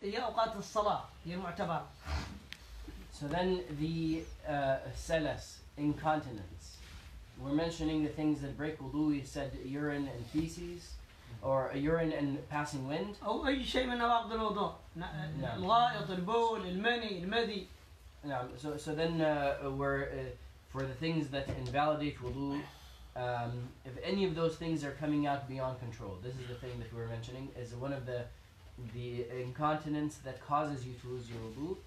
هي أوقات الصلاة هي المعتبرة. So then the salas, incontinence. We're mentioning the things that break wudu. We said urine and feces, or urine and passing wind. أو أي شيء من نواقض الوضوء. الغائط، البول، المني، المذي. So then we're for the things that invalidate wudu. If any of those things are coming out beyond control, this is the thing that we're mentioning, is one of the incontinence that causes you to lose your wudu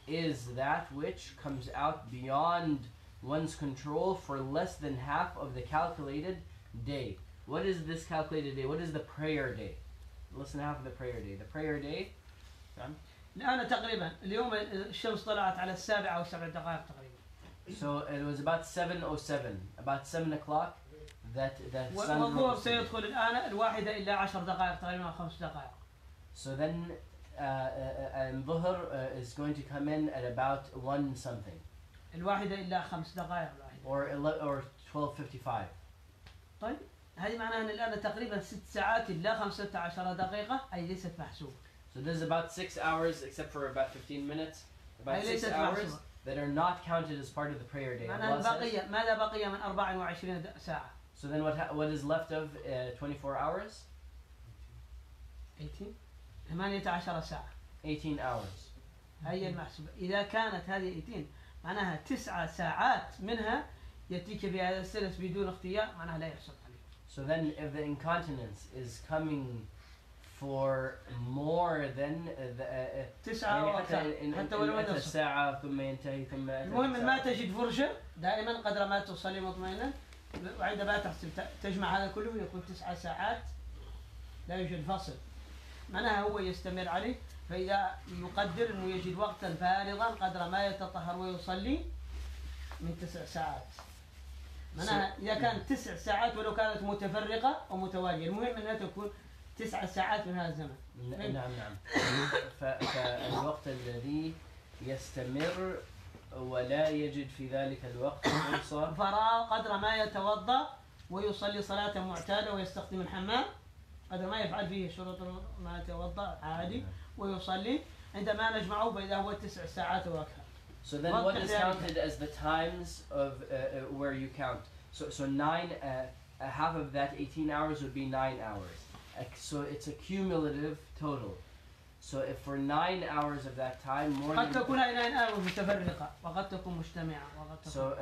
is that which comes out beyond one's control for less than half of the calculated day. What is this calculated day? What is the prayer day? Less than half of the prayer day. The prayer day. الآن تقريبا اليوم الشمس طلعت على 7 أو 7 دقائق تقريبا. So it was about 7:07, about 7 o'clock that sun rose. والظهر سيدخل الآن 1 إلى 10 دقائق تقريبا 5 دقائق. So then and Dhuhr is going to come in at about 1 something. 1 إلى 5 دقائق. Or 12:55. طيب هذه معناها أن الآن تقريبا 6 ساعات إلى 15 دقيقة أي ليست محسوبة. So this is about 6 hours, except for about 15 minutes. About 6 hours that are not counted as part of the prayer day. ماذا بقي من 24 ساعة؟ So then what is left of 24 hours? 18 ساعة. 18 hours. هي المحسوبة. إذا كانت هذه 18 معناها 9 ساعات منها يأتيك في هذا السلس بدون اختيار معناها لا يحصل عليه. So then if the incontinence is coming for more than 9 حتى ولو نصف ساعة ثم ينتهي ثم المهم ما تجد فرجة دائما قدر ما تصلي مطمئنا وعندما تحسب تجمع هذا كله يكون 9 ساعات لا يوجد فصل معناها هو يستمر عليه فإذا يقدر أنه يجد وقتا فارغا قدر ما يتطهر ويصلي من 9 ساعات معناها إذا كانت 9 ساعات ولو كانت متفرقة أو متوالية المهم أنها تكون 9 ساعات من هذا الزمن. نعم. فالوقت الذي يستمر ولا يجد في ذلك الوقت فرصة فراغ قدر ما يتوضأ ويصلي صلاة معتادة ويستخدم الحمام قدر ما يفعل فيه شروط ما يتوضأ عادي ويصلي عندما نجمعه فإذا هو 9 ساعات وأكثر. So then what is counted as the times of where you count? So 9 half of that 18 hours would be 9 hours. So it's a cumulative total. So if for 9 hours of that time more قد تكون 9 hours متفرقة وقد تكون مجتمعة. So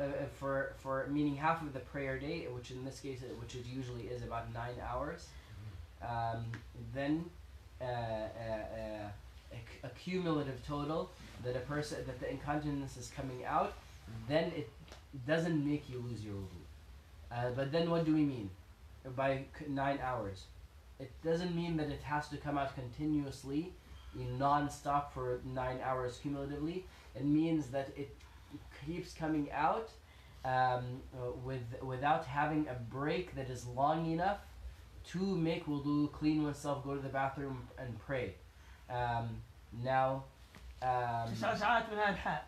for meaning half of the prayer day, which in this case which it usually is about 9 hours, then a cumulative total that the incontinence is coming out, then it doesn't make you lose your wudu. But then what do we mean by 9 hours? It doesn't mean that it has to come out continuously, non-stop for 9 hours cumulatively. It means that it keeps coming out without having a break that is long enough to make wudu, clean oneself, go to the bathroom and pray. Now, 9 ساعات من هذا الحال.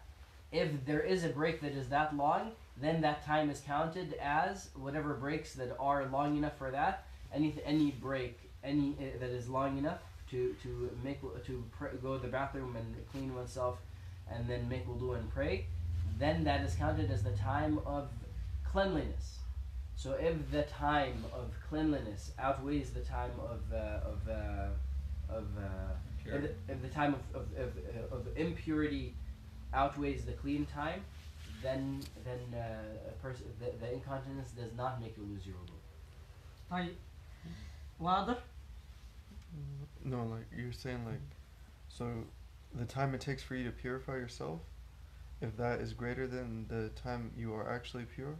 If there is a break that is that long, then that time is counted as whatever breaks that are long enough for that. Any break, that is long enough to go to the bathroom and clean oneself, and then make wudu and pray, then that is counted as the time of cleanliness. So if the time of cleanliness outweighs the time if the time of impurity outweighs the clean time, then the incontinence does not make you lose your wudu. طيب واضح؟ No, like you're saying, like, so the time it takes for you to purify yourself, if that is greater than the time you are actually pure.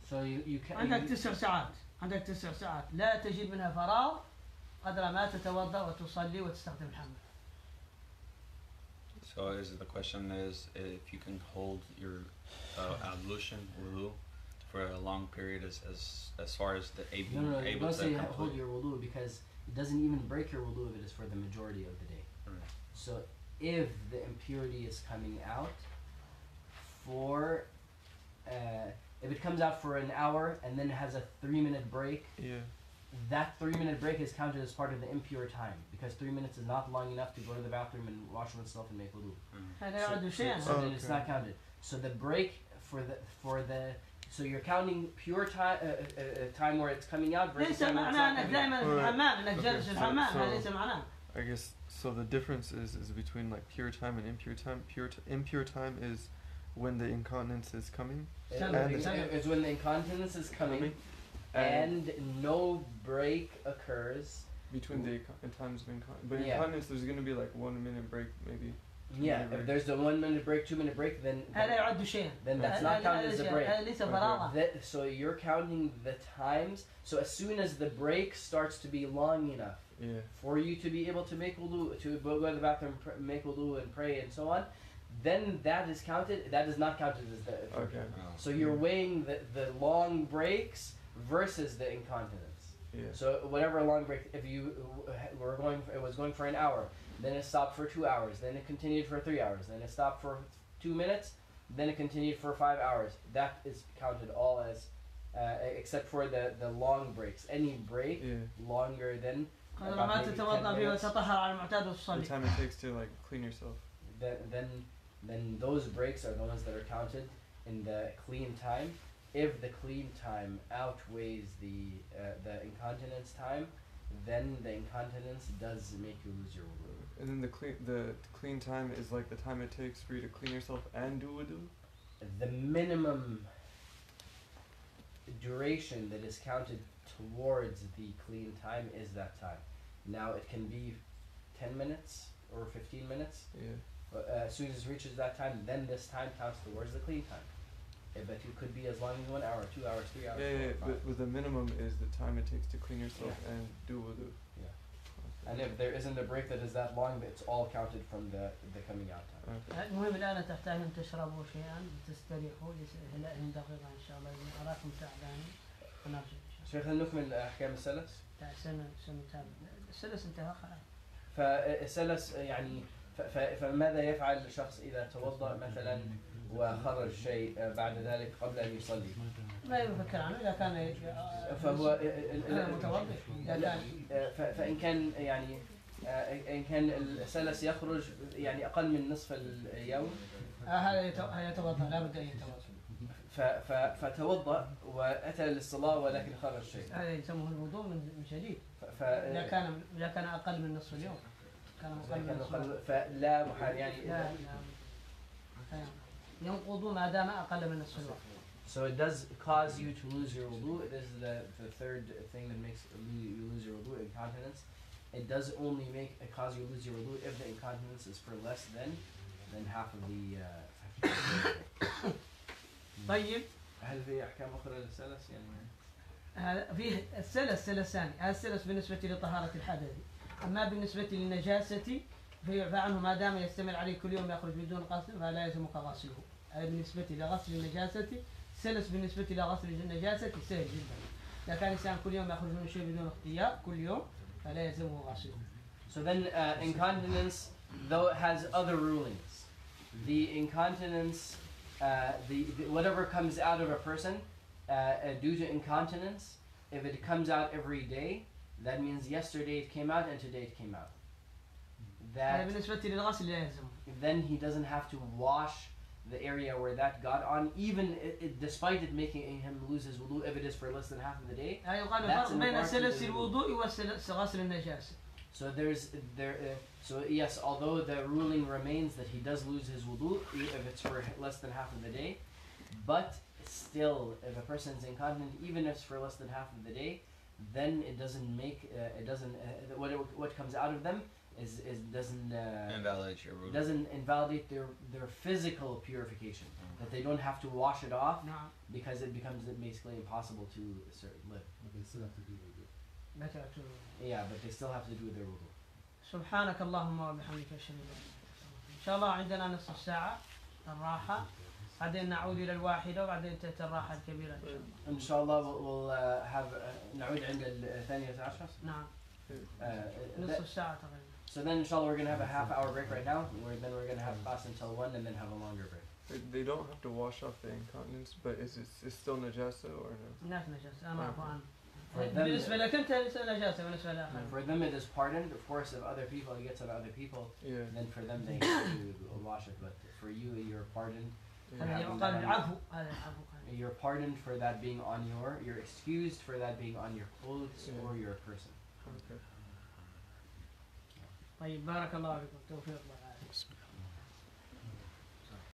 So you can. عندك 9 ساعات، عندك 9 ساعات لا تجد منها فراغ قدر ما تتوضأ وتصلي وتستخدم الحمام. So the question is if you can hold your ablution wudu for a long period as far as the able no, to don't say complete. hold your wudu because it doesn't even break your wudu if it is for the majority of the day. Right. So if the impurity is coming out for if it comes out for an hour and then has a 3-minute break, yeah, that 3-minute break is counted as part of the impure time because 3 minutes is not long enough to go to the bathroom and wash oneself and make wudu. هذا يعد شيئا. So then it's not counted. So the break for the so you're counting pure time time where it's coming out versus ليس time when it's معناه not أنك coming out. دائما في الحمام أنك جالس في الحمام so- هذا ليس معناه. I guess so. The difference is between like pure time and impure time. Impure time is when the incontinence is coming, It's when the incontinence is coming and no break occurs. between the times of incontinence. But Yeah. incontinence, there's gonna be like 1 minute break maybe. Yeah, if there's a 1 minute break, 2 minute break, then هذا يعد شيئا. that's not counted as a break. هذا ليس فراغا. So you're counting the times. So as soon as the break starts to be long enough Yeah. for you to be able to make wudu, to go to the bathroom, make wudu and pray and so on, then that is counted. That is not counted as the. Okay. So you're weighing the long breaks versus the incontinence. Yeah. So whatever long break, if you it was going for an hour, then it stopped for 2 hours, then it continued for 3 hours, then it stopped for 2 minutes, then it continued for 5 hours. That is counted all as, except for the long breaks. Any break Yeah. longer than قدر ما تتوضأ فيه وتطهر على المعتاد The وتصلي. time it takes to like clean yourself. then those breaks are the ones that are counted in the clean time. If the clean time outweighs the incontinence time, then the incontinence does make you lose your wudu. And then the clean time is like the time it takes for you to clean yourself and do wudu. The minimum duration that is counted towards the clean time is that time. Now it can be 10 minutes or 15 minutes. Yeah. As soon as it reaches that time, then this time counts towards the clean time. But it could be as long as 1 hour, 2 hours, 3 hours. Yeah, 4 or 5. but the minimum is the time it takes to clean yourself and do wudu. Yeah. Okay. And if there isn't a break that is that long, it's all counted from the coming out time. Okay. المهم الآن تحتاج أن تشربوا شيئا تستريحوا لإلى دقيقة إن شاء الله إذا أراكم تعبانين ونرجع إن شاء شيخ نكمل أحكام السلس. الله. سنة السلس انتهى خلاص. فالسلس يعني فماذا يفعل الشخص إذا توضأ مثلا وخرج شيء بعد ذلك قبل أن يصلي؟ لا يفكر عنه إذا كان فهو متوضئ إذا كان فإن كان يعني إن كان السلس يخرج يعني أقل من نصف اليوم هذا يتوضأ لا بد أن يتوضأ. فتوضأ وأتى للصلاة ولكن خرج شيء. هذا يسموه الوضوء من شديد. إذا كان أقل من نصف اليوم. كان أقل من نصف اليوم. فلا محال يعني. لا ينقض ما دام أقل من نصف الوقت. So it does cause you to lose your wudu. This is the third thing that makes you lose your wudu, incontinence. It does only cause you to lose your wudu if the incontinence is for less than half of the. طيب. هل في أحكام أخرى للسلس يعني؟ هذا فيه السلس سلسان. هذا السلس بالنسبة لطهارة الحدث. أما بالنسبة للنجاسة فيعفى عنه ما دام يستمر عليه كل يوم يخرج بدون غسل فلا يلزمك غسله. هذا بالنسبة لغسل النجاسة. السلس بالنسبة لغسل النجاسة سهل جدا. إذا كان الإنسان كل يوم يخرج من شيء بدون اختيار كل يوم فلا يلزمه غسله. So then incontinence, though it has other rulings, the incontinence, whatever comes out of a person due to incontinence, if it comes out every day, that means yesterday it came out and today it came out. هذا بالنسبة للغسل لا يلزمه. Then he doesn't have to wash the area where that got on, even despite it making him lose his wudu if it is for less than half of the day. يقال الفرق بين سلس الوضوء وغسل النجاسة. So so yes, although the ruling remains that he does lose his wudu if it's for less than half of the day, but still, if a person is incontinent, even if it's for less than half of the day, then it doesn't make what comes out of them doesn't invalidate your wudu. Doesn't invalidate their physical purification. That they don't have to wash it off because it becomes basically impossible to live. But they still have to do it. Yeah, but they still have to do their wudu. سبحانك اللهم وبحمدك أشهد أن لا إله إلا أنت. إن شاء الله عندنا نصف ساعة الراحة بعدين نعود إلى الواحدة وبعدين تأتي الراحة الكبيرة إن شاء الله. إن شاء الله we'll have نعود عند الثانية عشر. نعم. نصف ساعة تقريبا. So then inshallah we're going to have a half-hour break right now. Then we're going to have class until 1 and then have a longer break. They don't have to wash off the incontinence, but it's still najasa or no? لا نجس أنا أعرف عنه. For them, بالنسبة لك أنت نجاسة بالنسبة للآخر. for them it is pardoned. Of course, if other people, it gets on other people, Yeah. then for them they have to wash it. But for you, you're pardoned. هذا يقال العفو. هذا العفو. You're pardoned for that being on you're excused for that being on your clothes or your person. Okay. طيب بارك الله فيكم. توفيق الله.